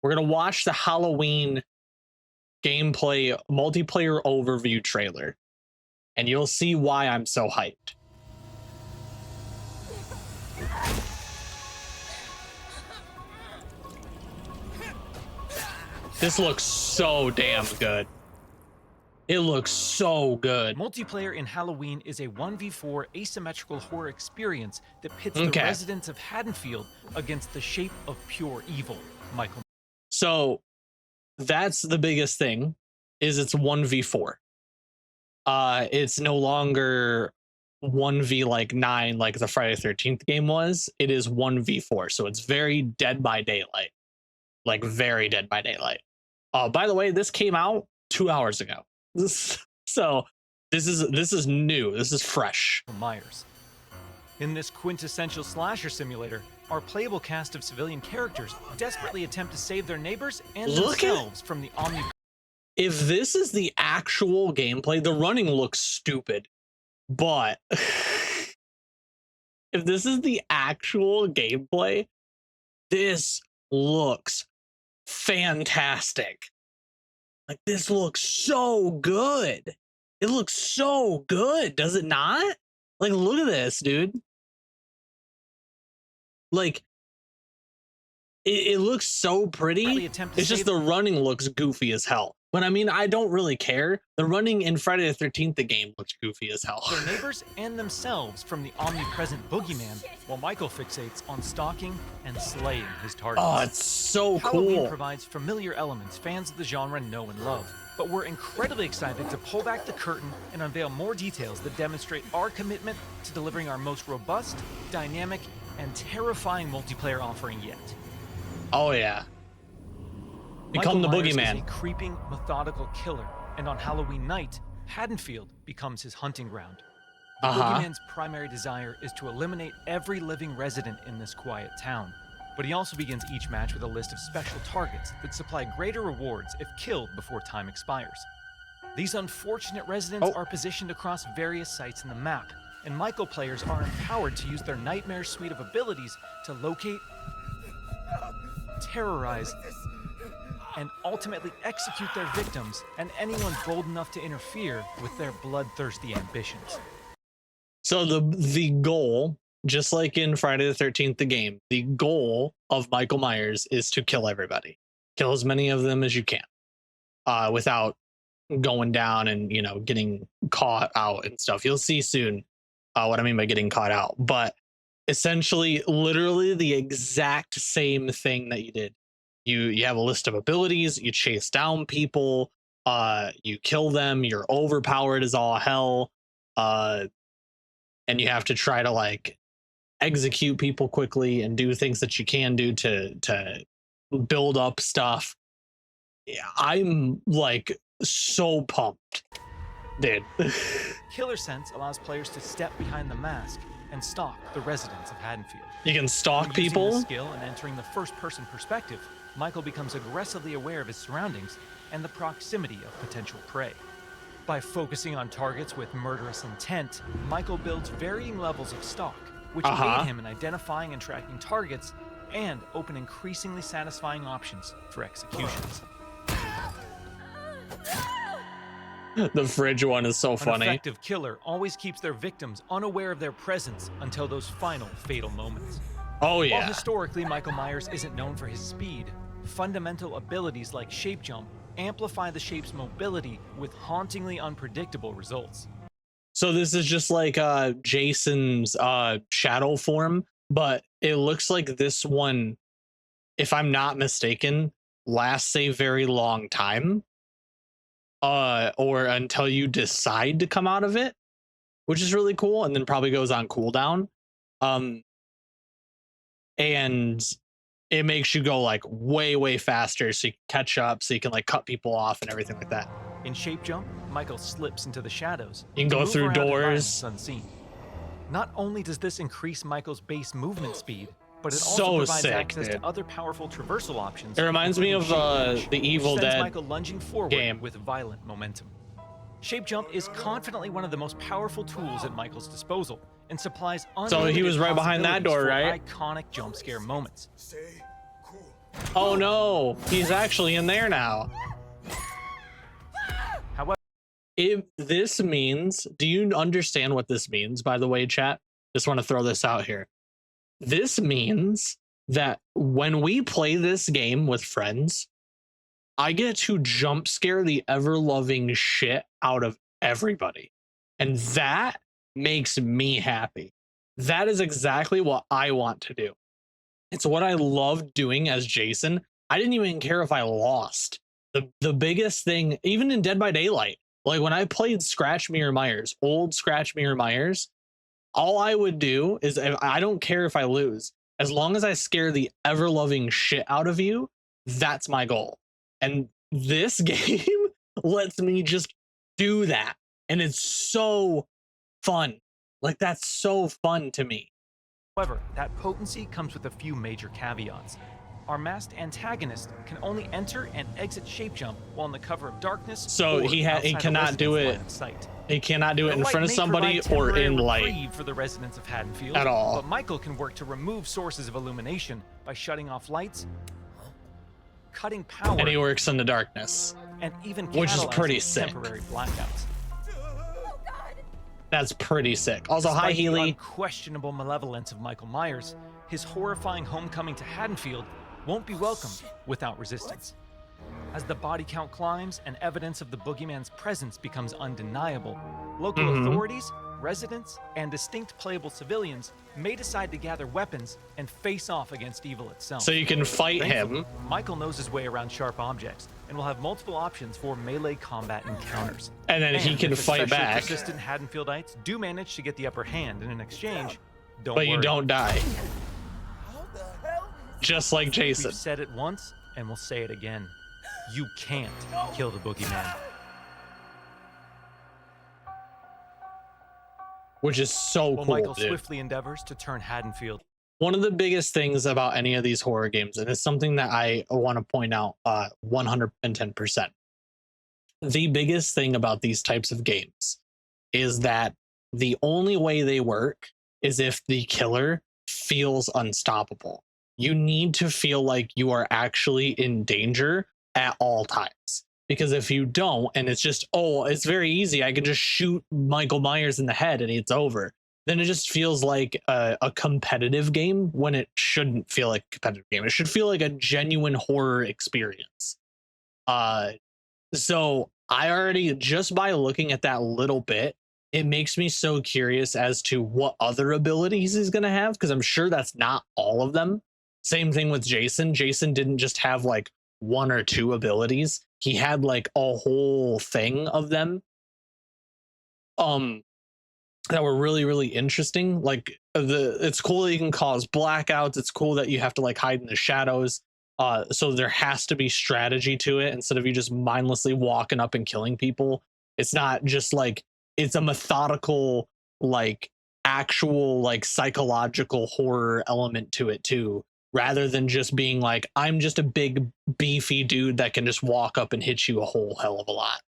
We're gonna watch the Halloween gameplay multiplayer overview trailer, and you'll see why I'm so hyped. This looks so damn good. It looks so good. Multiplayer in Halloween is a 1v4 asymmetrical horror experience that pits the residents of Haddonfield against the shape of pure evil, Michael. So that's the biggest thing, is it's 1v4. It's no longer 1v like 9 like the Friday the 13th game was. It is 1v4. So it's very Dead by Daylight. Like very Dead by Daylight. By the way, this came out 2 hours ago. So this is new. This is fresh. Myers. In this quintessential slasher simulator, our playable cast of civilian characters desperately attempt to save their neighbors and themselves from the omni. If this is the actual gameplay, the running looks stupid, but if this is the actual gameplay, this looks fantastic. Like, this looks so good. It looks so good, does it not? Like, look at this, dude. Like, it looks so pretty. It's just the running looks goofy as hell. But I mean, I don't really care. The running in Friday the 13th, the game looks goofy as hell. Their neighbors and themselves from the omnipresent boogeyman, while Michael fixates on stalking and slaying his targets. Oh, it's so Halloween cool. provides familiar elements fans of the genre know and love, but we're incredibly excited to pull back the curtain and unveil more details that demonstrate our commitment to delivering our most robust, dynamic, and terrifying multiplayer offering yet. Oh yeah. Become the boogeyman. Is a creeping, methodical killer, and on Halloween night, Haddonfield becomes his hunting ground. The boogeyman's primary desire is to eliminate every living resident in this quiet town, but he also begins each match with a list of special targets that supply greater rewards if killed before time expires. These unfortunate residents are positioned across various sites in the map, and Michael players are empowered to use their nightmare suite of abilities to locate, terrorize, and ultimately execute their victims and anyone bold enough to interfere with their bloodthirsty ambitions. So the goal, just like in Friday the 13th, the game, the goal of Michael Myers is to kill everybody. Kill as many of them as you can, without going down and, you know, getting caught out and stuff. You'll see soon what I mean by getting caught out. But essentially, literally the exact same thing that you did. You have a list of abilities, you chase down people, you kill them, you're overpowered as all hell, and you have to try to like execute people quickly and do things that you can do to build up stuff. I'm like so pumped, dude. Killer Sense allows players to step behind the mask and stalk the residents of Haddonfield. You can stalk people. Using this skill and entering the first-person perspective, Michael becomes aggressively aware of his surroundings and the proximity of potential prey. By focusing on targets with murderous intent, Michael builds varying levels of stalk, which aid him in identifying and tracking targets and open increasingly satisfying options for executions. The fridge one is so funny. An effective killer always keeps their victims unaware of their presence until those final fatal moments. Oh yeah. While historically Michael Myers isn't known for his speed, fundamental abilities like shape jump amplify the shape's mobility with hauntingly unpredictable results. So this is just like Jason's shadow form, but it looks like this one, if I'm not mistaken, lasts a very long time. Or until you decide to come out of it, which is really cool, and then probably goes on cooldown. And it makes you go like way faster, so you can catch up, so you can like cut people off and everything like that. In shape jump, Michael slips into the shadows. You can go through doors unseen. Not only does this increase Michael's base movement speed, but it also provides access to other powerful traversal options. It reminds me of the Evil Dead Michael lunging forward game with violent momentum. Shape jump is confidently one of the most powerful tools at Michael's disposal and supplies so he was right behind that door, right? Iconic jump scare moments. Oh no, he's actually in there now. However, If this means, do you understand what this means, by the way, chat? Just want to throw this out here. This means that when we play this game with friends, I get to jump scare the ever loving shit out of everybody. And that makes me happy. That is exactly what I want to do. It's what I love doing as Jason. I didn't even care if I lost. The biggest thing, even in Dead by Daylight, like when I played Scratch Me or Myers, old Scratch Me or Myers, all I would do is, I don't care if I lose, as long as I scare the ever loving shit out of you, that's my goal. And this game lets me just do that. And it's so fun. Like, that's so fun to me. that potency comes with a few major caveats. Our masked antagonist can only enter and exit shape jump while in the cover of darkness. So he cannot do it. He cannot do it in front of somebody or in light for the residents of Haddonfield at all. But Michael can work to remove sources of illumination by shutting off lights, cutting power, and he works in the darkness, and even which is pretty sick. Temporary blackouts. That's pretty sick. Also, Despite hi Healy. The unquestionable malevolence of Michael Myers, his horrifying homecoming to Haddonfield won't be welcomed without resistance. As the body count climbs and evidence of the boogeyman's presence becomes undeniable, local authorities, residents, and distinct playable civilians may decide to gather weapons and face off against evil itself. So you can fight him. Michael knows his way around sharp objects and will have multiple options for melee combat encounters. And then he can fight back. Persistent Haddonfieldites do manage to get the upper hand in an exchange. But you don't die. Just like Jason. We've said it once and we'll say it again. You can't kill the boogeyman. Which is so cool, Michael dude. swiftly endeavors to turn Haddonfield. One of the biggest things about any of these horror games, and it's something that I want to point out 110%. The biggest thing about these types of games is that the only way they work is if the killer feels unstoppable. You need to feel like you are actually in danger at all times. Because if you don't, and it's just, oh, it's very easy, I can just shoot Michael Myers in the head and it's over, then it just feels like a competitive game when it shouldn't feel like a competitive game. It should feel like a genuine horror experience. So I already, just by looking at that little bit, it makes me so curious as to what other abilities he's going to have, because I'm sure that's not all of them. Same thing with Jason. Jason didn't just have like one or two abilities. He had like a whole thing of them that were really, really interesting. Like it's cool that you can cause blackouts. It's cool that you have to like hide in the shadows. So there has to be strategy to it instead of you just mindlessly walking up and killing people. It's not just like, it's a methodical, like actual, like psychological horror element to it too, rather than just being like, I'm just a big beefy dude that can just walk up and hit you a whole hell of a lot.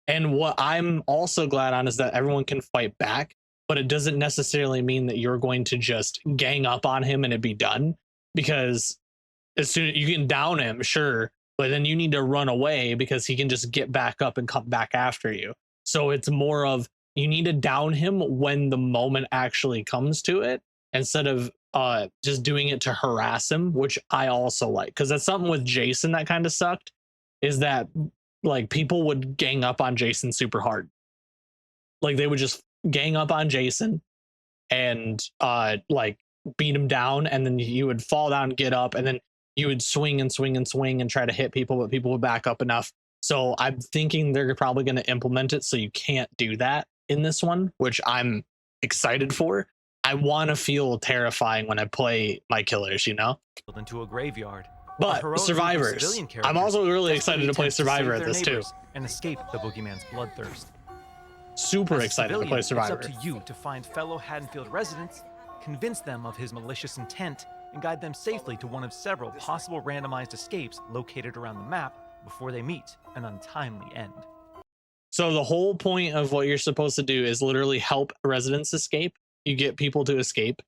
And what I'm also glad on is that everyone can fight back, but it doesn't necessarily mean that you're going to just gang up on him and it be done, because as soon as you can down him, sure, but then you need to run away because he can just get back up and come back after you. So it's more of, you need to down him when the moment actually comes to it, instead of just doing it to harass him, which I also like, because that's something with Jason that kind of sucked, is that like people would gang up on Jason super hard. Like they would just gang up on Jason and like beat him down, and then you would fall down, get up, and then you would swing and swing and swing and try to hit people, but people would back up enough. So I'm thinking they're probably going to implement it so you can't do that in this one, which I'm excited for. I want to feel terrifying when I play my killers, you know? Into a graveyard. But Survivors, I'm also really excited to play Survivor at this too. And escape the boogeyman's bloodthirst. Super excited to play Survivor. It's up to you to find fellow Haddonfield residents, convince them of his malicious intent, and guide them safely to one of several possible randomized escapes located around the map before they meet an untimely end. So the whole point of what you're supposed to do is literally help residents escape. You get people to escape.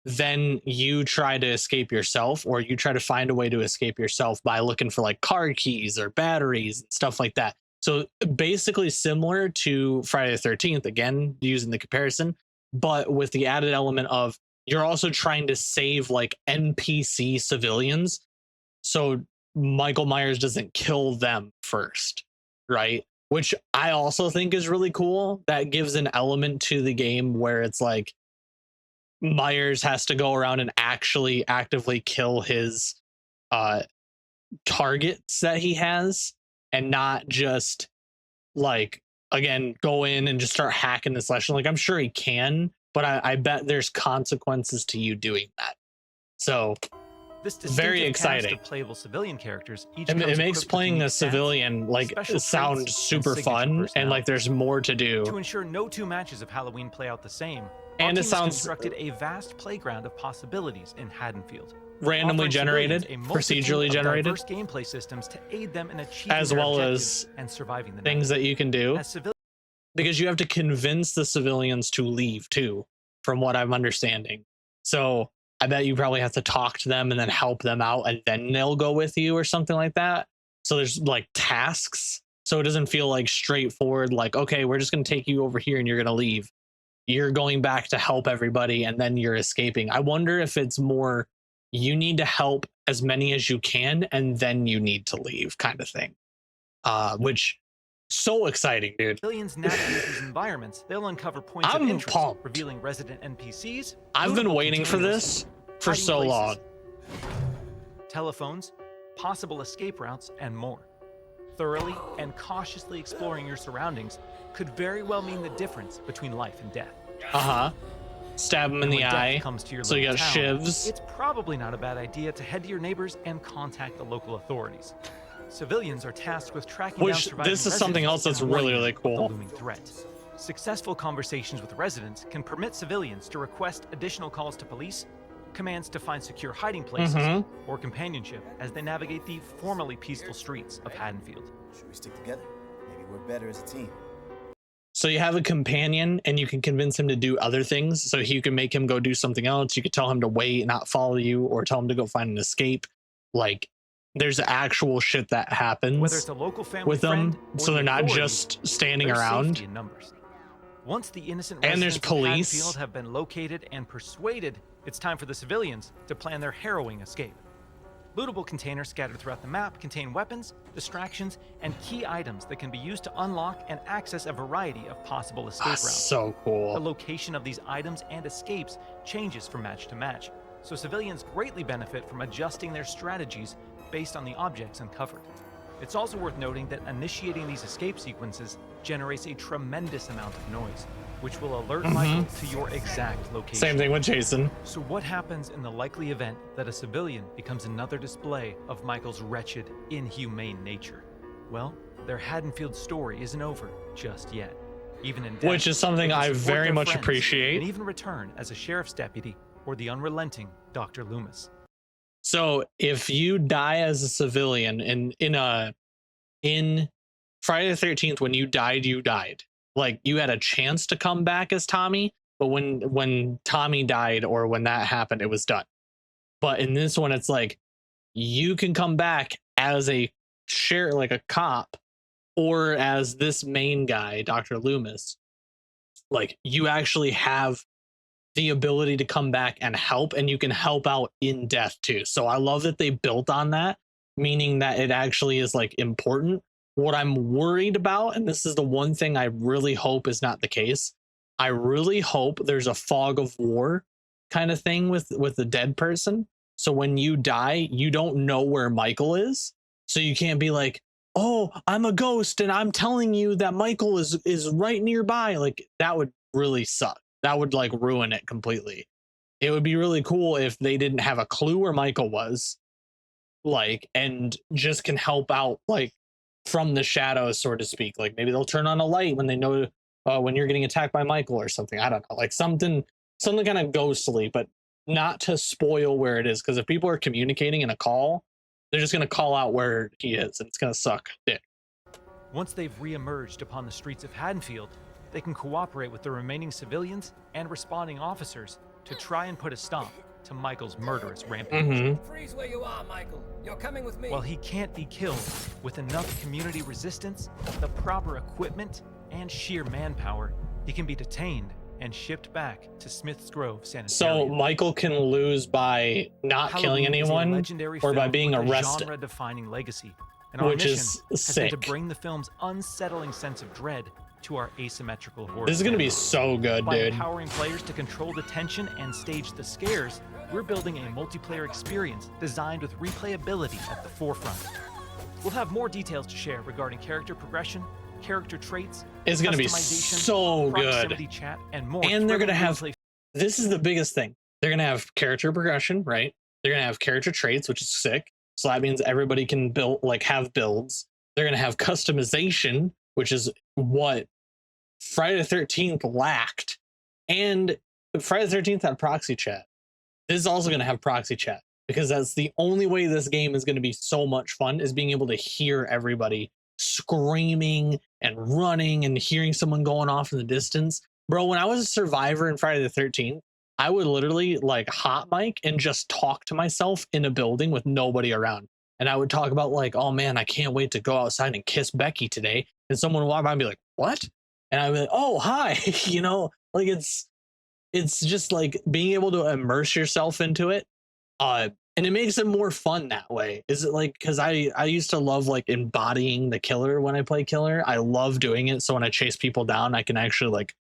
then you try to escape yourself, or you try to find a way to escape yourself by looking for like car keys or batteries and stuff like that. So basically similar to Friday the 13th, again, using the comparison, but with the added element of you're also trying to save like NPC civilians. So Michael Myers doesn't kill them first, right? Which I also think is really cool. That gives an element to the game where it's like Myers has to go around and actually actively kill his uh targets that he has, and not just like, again, go in and just start hacking the session. Like, I'm sure he can, but I bet there's consequences to you doing that. So This very distinctive cast exciting. of playable civilian characters each It comes makes equipped with playing unique a stats, civilian like special sound traits, and super signature fun, and like there's more to To do. ensure no two matches of Halloween play out the same, our And team it has sounds constructed a vast playground of possibilities in Haddonfield, randomly offering generated, civilians a multitude procedurally of generated, diverse gameplay systems to aid them in achieving as their well objectives as and surviving the things night. that you can do. As civilians, Because you have to convince the civilians to leave too, from what I'm understanding. So I bet you probably have to talk to them and then help them out, and then they'll go with you or something like that. So there's like tasks. So it doesn't feel like straightforward, like, okay, we're just going to take you over here and you're going to leave. You're going back to help everybody and then you're escaping. I wonder if it's more you need to help as many as you can and then you need to leave kind of thing. Which so exciting, dude. navigate these environments. They'll uncover points I'm of interest, pumped. revealing resident NPCs. I've been lootable waiting for containers, this for hiding so places, long. telephones, possible escape routes, and more. Thoroughly and cautiously exploring your surroundings could very well mean the difference between life and death. Stab him in And the when death eye. comes to your So you little got town, shivs. It's probably not a bad idea to head to your neighbors and contact the local authorities. Civilians are tasked with tracking down Which surviving this is something else residents that's and really, warning really them of cool. the looming threat. Successful conversations with residents can permit civilians to request additional calls to police, commands to find secure hiding places, or companionship as they navigate the formerly peaceful streets of Haddonfield. Should we stick together? Maybe we're better as a team. So you have a companion and you can convince him to do other things. So you can make him go do something else. You could tell him to wait, not follow you, or tell him to go find an escape. Like, there's actual shit that happens Whether it's a local family with them, friend or so the they're not authorities, just standing there's around. safety in numbers. Once the innocent And there's residents of police. Haddonfield have been located and persuaded, it's time for the civilians to plan their harrowing escape. Lootable containers scattered throughout the map contain weapons, distractions, and key items that can be used to unlock and access a variety of possible escape routes. So cool. The location of these items and escapes changes from match to match, so civilians greatly benefit from adjusting their strategies based on the objects uncovered. It's also worth noting that initiating these escape sequences generates a tremendous amount of noise, which will alert Michael to your exact location. Same thing with Jason. So what happens in the likely event that a civilian becomes another display of Michael's wretched, inhumane nature? Well, their Haddonfield story isn't over just yet. Even in death, Which is something they can I support very their much friends appreciate. and even return as a sheriff's deputy or the unrelenting Dr. Loomis. So if you die as a civilian in Friday the 13th, when you died. Like, you had a chance to come back as Tommy, but when Tommy died or when that happened, it was done. But in this one, it's like you can come back as a sheriff, like a cop, or as this main guy, Dr. Loomis. Like, you actually have the ability to come back and help, and you can help out in death too. So I love that they built on that, meaning that it actually is like important. What I'm worried about, and this is the one thing I really hope is not the case, I really hope there's a fog of war kind of thing with the dead person. So when you die, you don't know where Michael is. So you can't be like, oh, I'm a ghost and I'm telling you that Michael is right nearby. Like, that would really suck. That would like ruin it completely. It would be really cool if they didn't have a clue where Michael was, like, and just can help out, like, from the shadows, so to speak. Like, maybe they'll turn on a light when they know when you're getting attacked by Michael or something. I don't know, like something kind of ghostly, but not to spoil where it is. Because if people are communicating in a call, they're just going to call out where he is, and it's going to suck dick. Once they've re-emerged upon the streets of Haddonfield, they can cooperate with the remaining civilians and responding officers to try and put a stop to Michael's murderous rampage. Freeze where you are, Michael. You're coming with me. While he can't be killed, with enough community resistance, the proper equipment, and sheer manpower, he can be detained and shipped back to Smith's Grove Sanitarium. So Michael can lose by not killing anyone or by being arrested, genre-defining legacy, and our which mission is has sick. been to bring the film's unsettling sense of dread to our asymmetrical horror. This is gonna be so good, By dude. empowering players to control the tension and stage the scares, we're building a multiplayer experience designed with replayability at the forefront. We'll have more details to share regarding character progression, character traits, It's gonna be customization, so proximity good. chat, and more. And they're gonna thrilling have, replay. this is the biggest thing. They're gonna have character progression, right? They're gonna have character traits, which is sick. So that means everybody can build, like, have builds. They're gonna have customization, which is what Friday the 13th lacked. And Friday the 13th had proxy chat. This is also going to have proxy chat, because that's the only way this game is going to be so much fun, is being able to hear everybody screaming and running and hearing someone going off in the distance. Bro, when I was a survivor in Friday the 13th, I would literally like hot mic and just talk to myself in a building with nobody around. And I would talk about like, oh man, I can't wait to go outside and kiss Becky today. And someone would walk by and be like, what? And I'd be like, oh, hi. You know, like it's just like being able to immerse yourself into it. And it makes it more fun that way. Is it like, because I used to love like embodying the killer when I play killer. I love doing it. So when I chase people down, I can actually like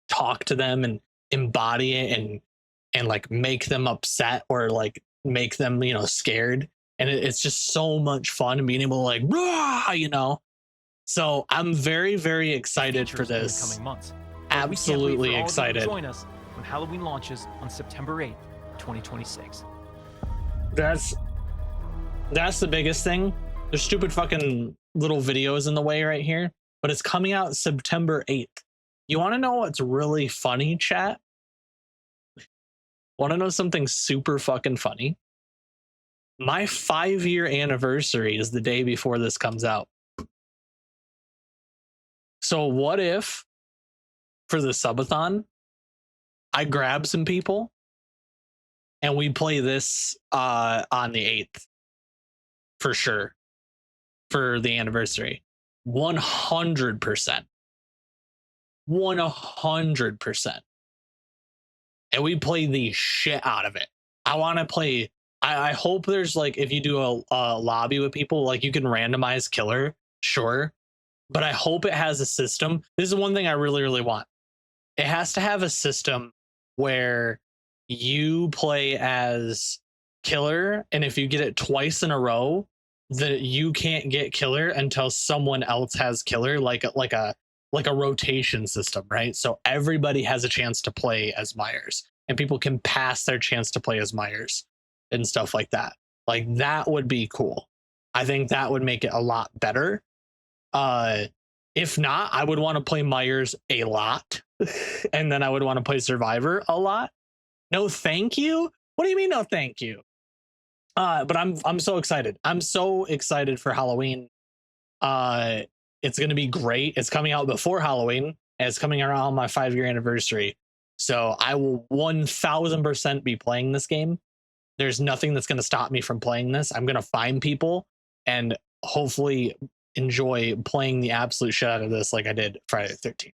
talk to them and embody it and like make them upset or like make them, you know, scared. And it's just so much fun and being able to like, rah, you know. So I'm very, very excited for this. In the coming months. Absolutely excited. Join us when Halloween launches on September 8th, 2026. That's the biggest thing. There's stupid fucking little videos in the way right here, but it's coming out September 8th. You want to know what's really funny, chat? Want to know something super fucking funny? My 5-year anniversary is the day before this comes out. So what if for the subathon, I grab some people and we play this on the 8th for sure for the anniversary? 100%. 100%. And we play the shit out of it. I want to play. I hope there's like, if you do a lobby with people, like you can randomize killer, sure. But I hope it has a system. This is one thing I really, really want. It has to have a system where you play as killer, and if you get it twice in a row, that you can't get killer until someone else has killer, like a rotation system, right? So everybody has a chance to play as Myers, and people can pass their chance to play as Myers and stuff like that. Like that would be cool. I think that would make it a lot better. If not, I would want to play Myers a lot, and then I would want to play Survivor a lot. No, thank you. What do you mean, no, thank you? But I'm so excited. I'm so excited for Halloween. It's gonna be great. It's coming out before Halloween, and it's coming around my 5-year anniversary. So I will 1000% be playing this game. There's nothing that's gonna stop me from playing this. I'm gonna find people and hopefully enjoy playing the absolute shit out of this like I did Friday the 13th.